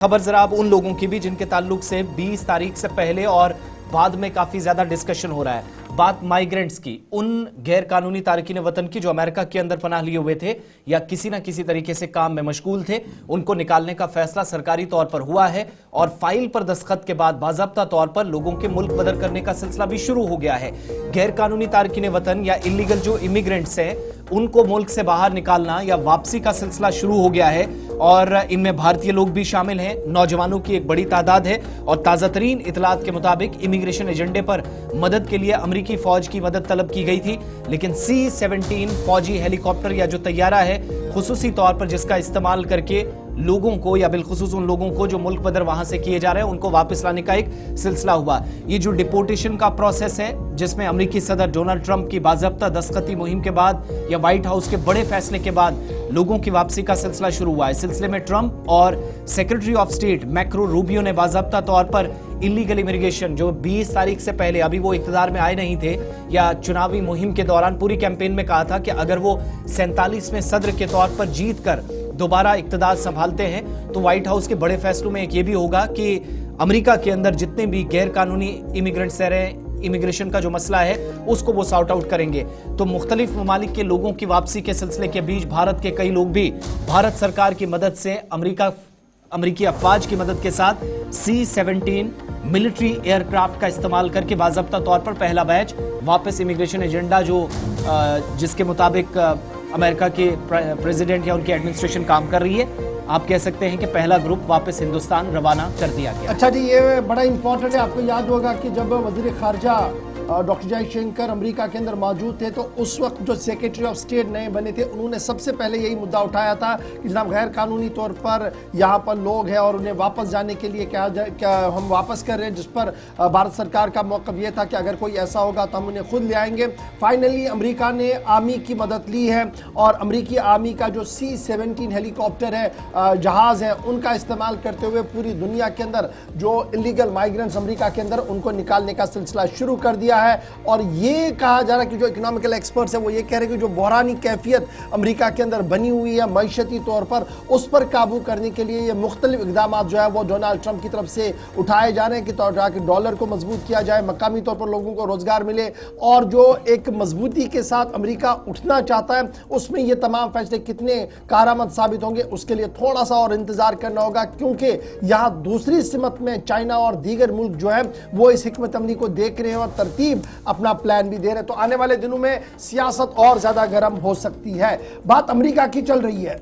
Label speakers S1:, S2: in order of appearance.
S1: खबर जरा अब उन लोगों की भी जिनके ताल्लुक से 20 तारीख से पहले और बाद में काफी ज्यादा डिस्कशन हो रहा है। बात माइग्रेंट्स की, उन गैर कानूनी तारकीन वतन की जो अमेरिका के अंदर पनाह लिए हुए थे या किसी ना किसी तरीके से काम में मशगूल थे, उनको निकालने का फैसला सरकारी तौर पर हुआ है और फाइल पर दस्तखत के बाद बाज़ाब्ता तौर पर लोगों के मुल्क बदर करने का सिलसिला भी शुरू हो गया है। गैर कानूनी तारकीन वतन या इलीगल जो इमिग्रेंट्स हैं उनको मुल्क से बाहर निकालना या वापसी का सिलसिला शुरू हो गया है और इनमें भारतीय लोग भी शामिल हैं। नौजवानों की एक बड़ी तादाद है और ताजा तरीन इतलात के मुताबिक इमिग्रेशन एजेंडे पर मदद के लिए अमेरिकी फौज की मदद तलब की गई थी, लेकिन C-17 फौजी हेलीकॉप्टर या जो तैयारा है खुसूसी तौर पर जिसका इस्तेमाल करके लोगों को या बिलखुसूस उन लोगों को जो मुल्क बदर वहां से किए जा रहे हैं उनको वापस लाने का एक सिलसिला हुआ। ये जो डिपोर्टेशन का प्रोसेस है जिसमें अमेरिकी सदर डोनाल्ड ट्रंप की बाज़ाब्ता दस्तखती मुहिम के बाद या व्हाइट हाउस के बड़े फैसले के बाद लोगों की वापसी का सिलसिला शुरू हुआ है। इस सिलसिले में ट्रंप और secretary of state macro Rubio ने बाज़ाब्ता तौर पर इलीगल इमिग्रेशन जो 20 तारीख से पहले, अभी वो इख्तियार में आए नहीं थे या चुनावी मुहिम के दौरान पूरी कैंपेन में कहा था कि अगर वो 47वें सदर के तौर पर जीत कर दोबारा इख्तियार संभालते हैं तो व्हाइट हाउस के बड़े फैसलों में एक ये भी होगा कि अमेरिका के अंदर जितने भी गैर कानूनी इमिग्रेंट्स रहे, इमिग्रेशन का जो मसला है उसको वो सॉर्ट आउट करेंगे। तो मुख्तलिफ ममालिक के लोगों की वापसी के सिलसिले के बीच भारत के कई लोग भी भारत सरकार की मदद से अमेरिकी अफवाज की मदद के साथ C-17 मिलिट्री एयरक्राफ्ट का इस्तेमाल करके बाज़ाब्ता तौर पर पहला बैच वापस इमिग्रेशन एजेंडा जो जिसके मुताबिक अमेरिका के प्रेसिडेंट या उनकी एडमिनिस्ट्रेशन काम कर रही है, आप कह सकते हैं कि पहला ग्रुप वापस हिंदुस्तान रवाना कर दिया गया।
S2: अच्छा जी, ये बड़ा इंपॉर्टेंट है। आपको याद होगा कि जब वजीर खारजा डॉक्टर जयशंकर अमेरिका के अंदर मौजूद थे तो उस वक्त जो सेक्रेटरी ऑफ स्टेट नए बने थे उन्होंने सबसे पहले यही मुद्दा उठाया था कि जनाब गैर कानूनी तौर पर यहाँ पर लोग हैं और उन्हें वापस जाने के लिए क्या हम वापस कर रहे हैं, जिस पर भारत सरकार का मौक़िफ़ ये था कि अगर कोई ऐसा होगा तो हम उन्हें खुद ले आएंगे। फाइनली अमेरिका ने आर्मी की मदद ली है और अमेरिकी आर्मी का जो C-17 हेलीकॉप्टर है, जहाज़ है, उनका इस्तेमाल करते हुए पूरी दुनिया के अंदर जो इलीगल माइग्रेंट्स अमेरिका के अंदर उनको निकालने का सिलसिला शुरू कर दिया है। और ये कहा जा रहा है कि जो इकोनॉमिकल एक्सपर्ट्स है वो ये कह रहे हैं कि जो बहरानी कैफियत अमेरिका के अंदर बनी हुई है मईशती तौर पर, उस पर काबू करने के लिए ये मुख्तलिफ इक़दाम जो है वो डोनाल्ड ट्रंप की तरफ से उठाए जा रहे हैं कि ताकि डॉलर को मजबूत किया जाए, मकामी तौर पर लोगों को रोजगार मिले और जो एक मजबूती के साथ अमेरिका उठना चाहता है उसमें ये तमाम फैसले कितने कारआमद साबित होंगे उसके लिए थोड़ा सा और इंतजार करना होगा, क्योंकि यहाँ दूसरी सिमत में चाइना और दीगर मुल्क जो है वो इस हिकमत अमली को देख रहे हैं और तरतीब अपना प्लान भी दे रहे हैं। तो आने वाले दिनों में सियासत और ज्यादा गर्म हो सकती है। बात अमेरिका की चल रही है।